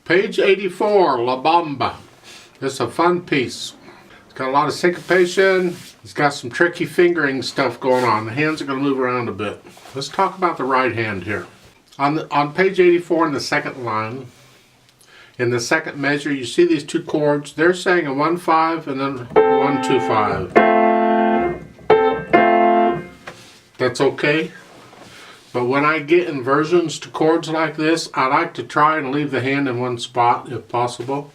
Page 84, La Bamba. It's a fun piece. It's got a lot of syncopation. It's got some tricky fingering stuff going on. The hands are going to move around a bit. Let's talk about the right hand here. On page 84 in the second line, in the second measure, you see these two chords. They're saying a 1-5 and then 1-2-5. That's okay. But when I get inversions to chords like this, I like to try and leave the hand in one spot if possible.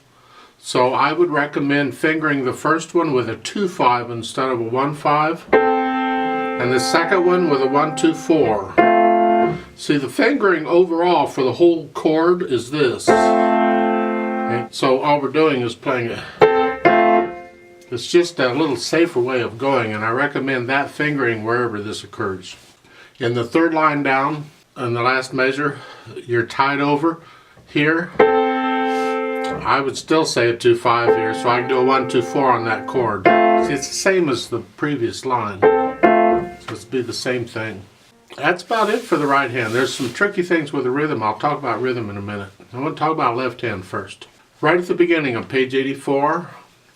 So I would recommend fingering the first one with a 2-5 instead of a 1-5, and the second one with a 1-2-4. See, the fingering overall for the whole chord is this. Okay? So all we're doing is playing it. It's just a little safer way of going, and I recommend that fingering wherever this occurs. In the third line down, in the last measure, you're tied over here. I would still say a 2-5 here, so I can do a 1-2-4 on that chord. See, it's the same as the previous line, so it's be the same thing. That's about it for the right hand. There's some tricky things with the rhythm. I'll talk about rhythm in a minute. I want to talk about left hand first. Right at the beginning of page 84,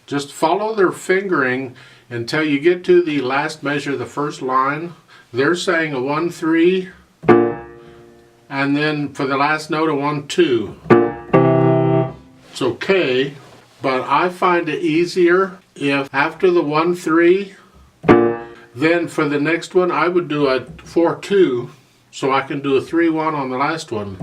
just follow their fingering until you get to the last measure of the first line. They're saying a 1-3, and then for the last note a 1-2. It's okay, but I find it easier if after the 1-3, then for the next one I would do a 4-2, so I can do a 3-1 on the last one.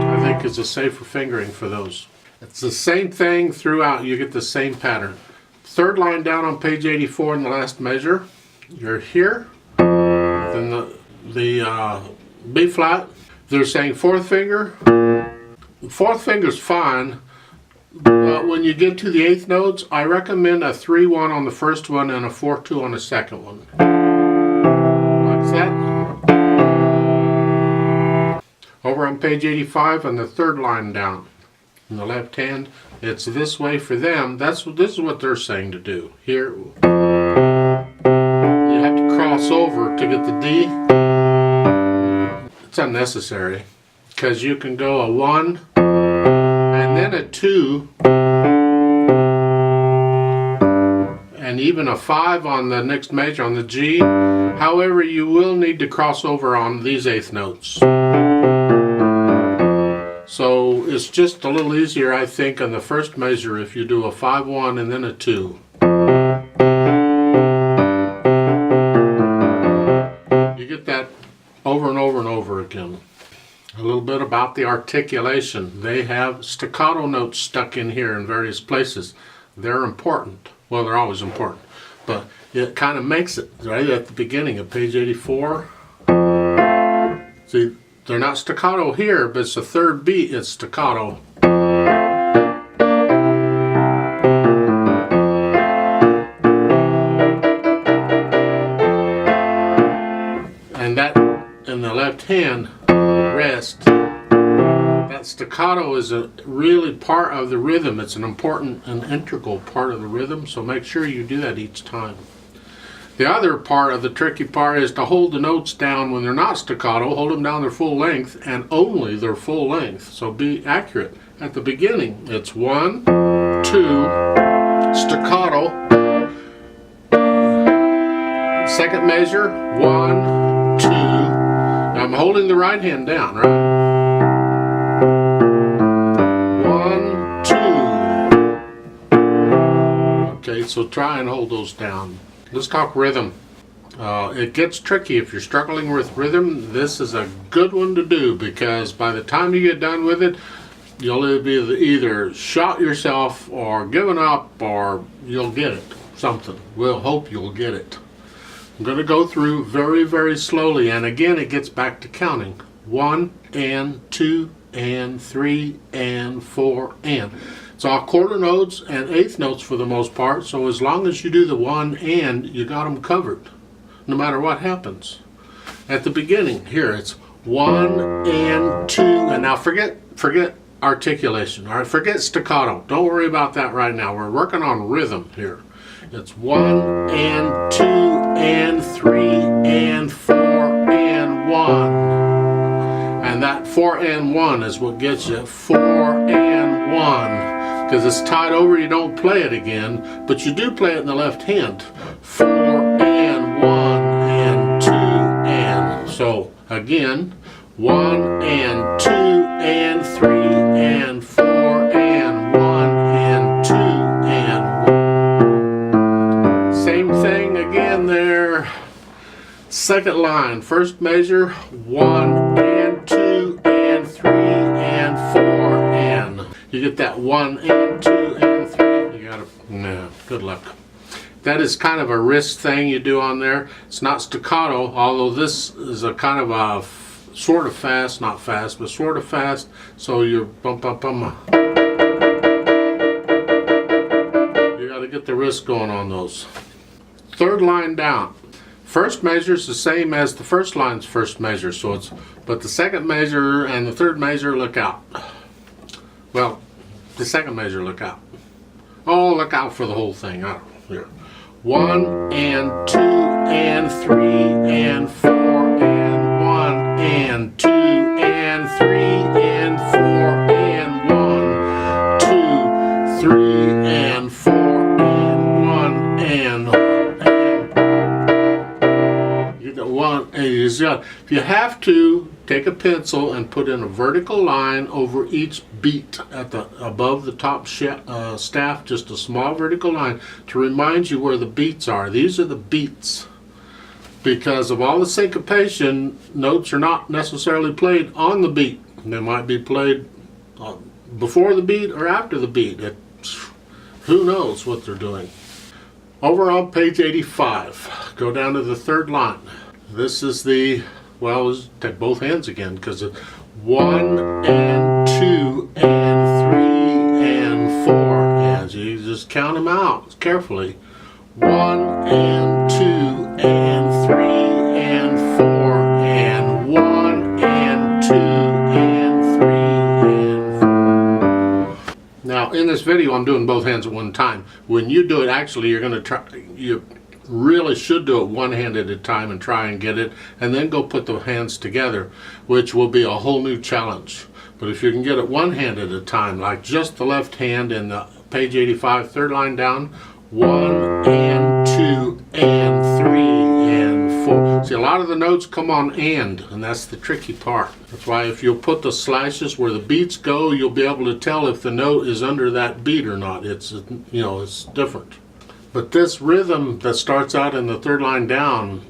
I think it's a safer fingering for those. It's the same thing throughout. You get the same pattern. Third line down on page 84 in the last measure, you're here, then the B flat. They're saying fourth finger. The fourth finger's fine, but when you get to the eighth notes, I recommend a 3-1 on the first one and a 4-2 on the second one. Like that. Over on page 85 on the third line down. In the left hand, it's this way for them. This is what they're saying to do. Here, you have to cross over to get the D. It's unnecessary because you can go a 1 and then a 2 and even a 5 on the next measure on the G. However, you will need to cross over on these eighth notes. So it's just a little easier, I think, on the first measure if you do a 5-1 and then a 2. You get that over and over and over again. A little bit about the articulation. They have staccato notes stuck in here in various places. They're important. Well, they're always important. But it kind of makes it right at the beginning of page 84. See, they're not staccato here, but it's the third beat, it's staccato. And that, in the left hand, rest. That staccato is a really part of the rhythm. It's an important and integral part of the rhythm, so make sure you do that each time. The other part of the tricky part is to hold the notes down when they're not staccato. Hold them down their full length and only their full length. So be accurate. At the beginning, it's 1, 2, staccato. Second measure, 1, 2. Now I'm holding the right hand down, right? 1, 2. Okay, so try and hold those down. Let's talk rhythm. It gets tricky if you're struggling with rhythm. This is a good one to do because by the time you get done with it, you'll be either shot yourself or given up or you'll get it. Something. We'll hope you'll get it. I'm going to go through very, very slowly, and again it gets back to counting. 1 and 2 and 3 and 4 and. It's all quarter notes and eighth notes for the most part, so as long as you do the 1 and, you got them covered, no matter what happens. At the beginning, here it's 1 and 2, and now forget articulation, all right? Forget staccato. Don't worry about that right now. We're working on rhythm here. It's 1 and 2 and 3 and 4 and 1. And that 4 and 1 is what gets you. 4 and 1. Because it's tied over, you don't play it again, but you do play it in the left hand. 4 and 1 and 2 and. So again, 1 and 2 and 3 and 4 and 1 and 2 and 1. Same thing again there. Second line, first measure, 1 and 2 and 3 and 4 and. You get that 1 and 2 and 3. You gotta, no, good luck. That is kind of a wrist thing you do on there. It's not staccato, although this is a kind of a sort of fast, not fast, but sort of fast. So you're bum bum bum. You gotta get the wrist going on those. Third line down. First measure is the same as the first line's first measure, so it's, but the second measure and the third measure, look out. Well, the second measure, look out. Oh, look out for the whole thing. I don't know. Here. 1 and 2 and 3 and 4 and 1 and 2 and 3 and 4 and 1, 2, 3 and 4 and 1 and you got 1 and you got. If you have to, take a pencil and put in a vertical line over each beat at the above the top staff, just a small vertical line to remind you where the beats are. These are the beats. Because of all the syncopation, notes are not necessarily played on the beat. They might be played before the beat or after the beat. Who knows what they're doing. Over on page 85, go down to the third line. This is the, well, let's take both hands again, because it's 1 and 2 and 3 and 4 hands. You just count them out carefully. 1 and 2 and 3 and 4 and 1 and 2 and 3 and 4. Now in this video I'm doing both hands at one time. When you do it, actually you're going to try, you really should do it one hand at a time and try and get it, and then go put the hands together, which will be a whole new challenge. But if you can get it one hand at a time, like just the left hand in the page 85, third line down, 1 and 2 and 3 and 4. See, a lot of the notes come on and that's the tricky part. That's why if you'll put the slashes where the beats go, you'll be able to tell if the note is under that beat or not. It's, you know, it's different. But this rhythm that starts out in the third line down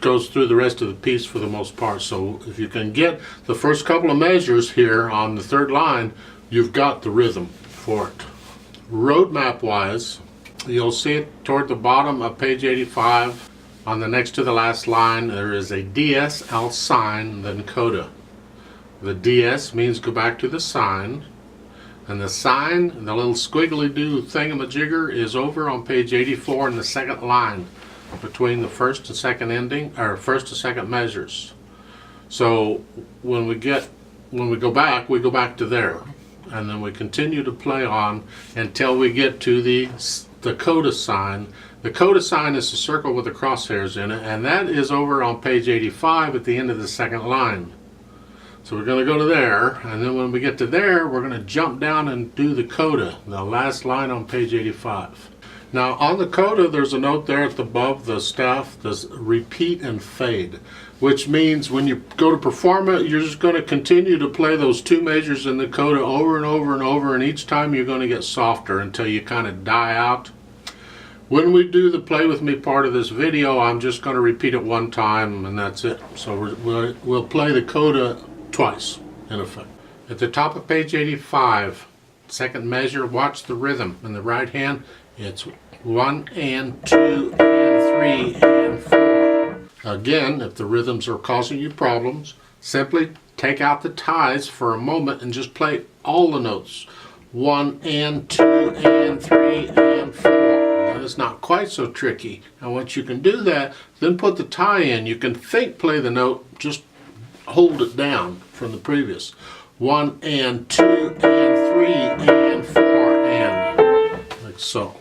goes through the rest of the piece for the most part. So if you can get the first couple of measures here on the third line, you've got the rhythm for it. Roadmap wise, you'll see it toward the bottom of page 85. On the next to the last line, there is a DS, L sign, then coda. The DS means go back to the sign. And the sign, the little squiggly do thingamajigger, is over on page 84 in the second line between the first and second ending, or first and second measures. So when we go back to there, and then we continue to play on until we get to the coda sign. The coda sign is a circle with the crosshairs in it, and that is over on page 85 at the end of the second line. So we're going to go to there, and then when we get to there, we're going to jump down and do the coda, the last line on page 85. Now on the coda, there's a note there at the above the staff, this repeat and fade, which means when you go to perform it, you're just going to continue to play those two measures in the coda over and over and over, and each time you're going to get softer until you kind of die out. When we do the play with me part of this video, I'm just going to repeat it one time and that's it. So we'll play the coda twice, in effect. At the top of page 85, second measure, watch the rhythm. In the right hand, it's 1 and 2 and 3 and 4. Again, if the rhythms are causing you problems, simply take out the ties for a moment and just play all the notes. 1 and 2 and 3 and 4. That is not quite so tricky. And once you can do that, then put the tie in. You can play the note, just hold it down from the previous. 1 and 2 and 3 and 4 and like so.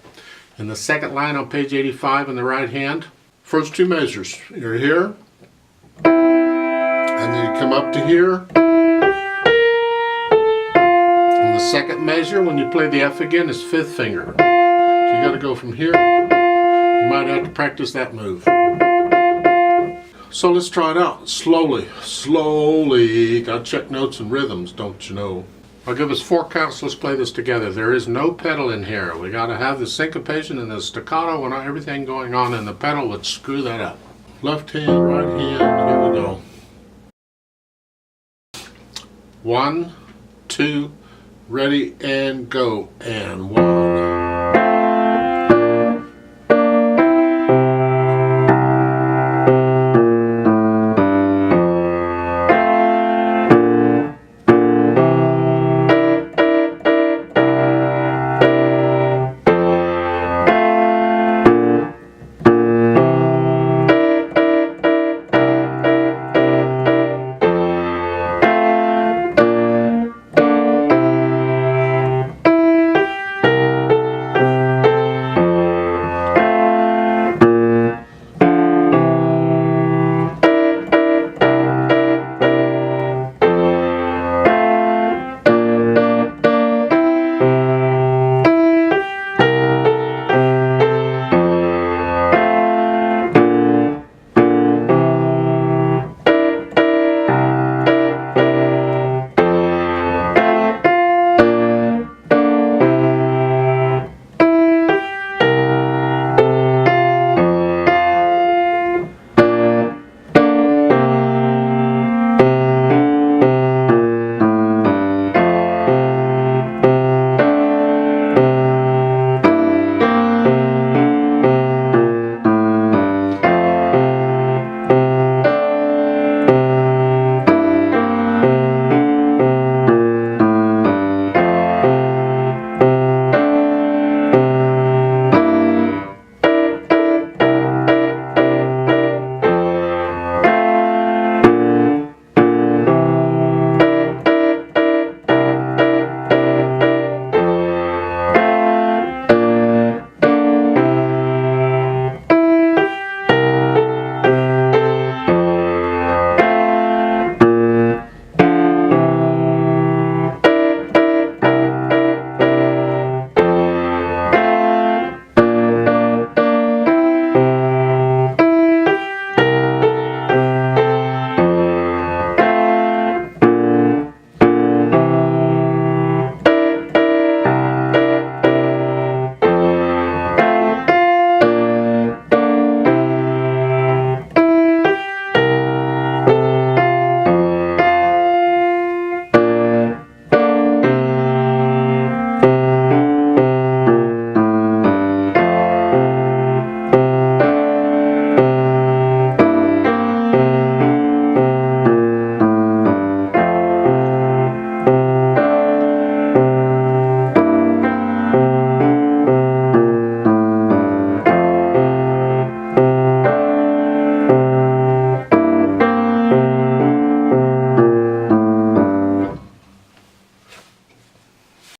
In the second line on page 85 in the right hand, first two measures. You're here, and then you come up to here, second measure when you play the F again is 5th finger. So you got to go from here. You might have to practice that move. So let's try it out. Slowly, slowly. Got to check notes and rhythms, don't you know? I'll give us 4 counts. Let's play this together. There is no pedal in here. We got to have the syncopation and the staccato and everything going on, and the pedal would screw that up. Left hand, right hand. Here we go. 1, 2, ready, and go. And 1.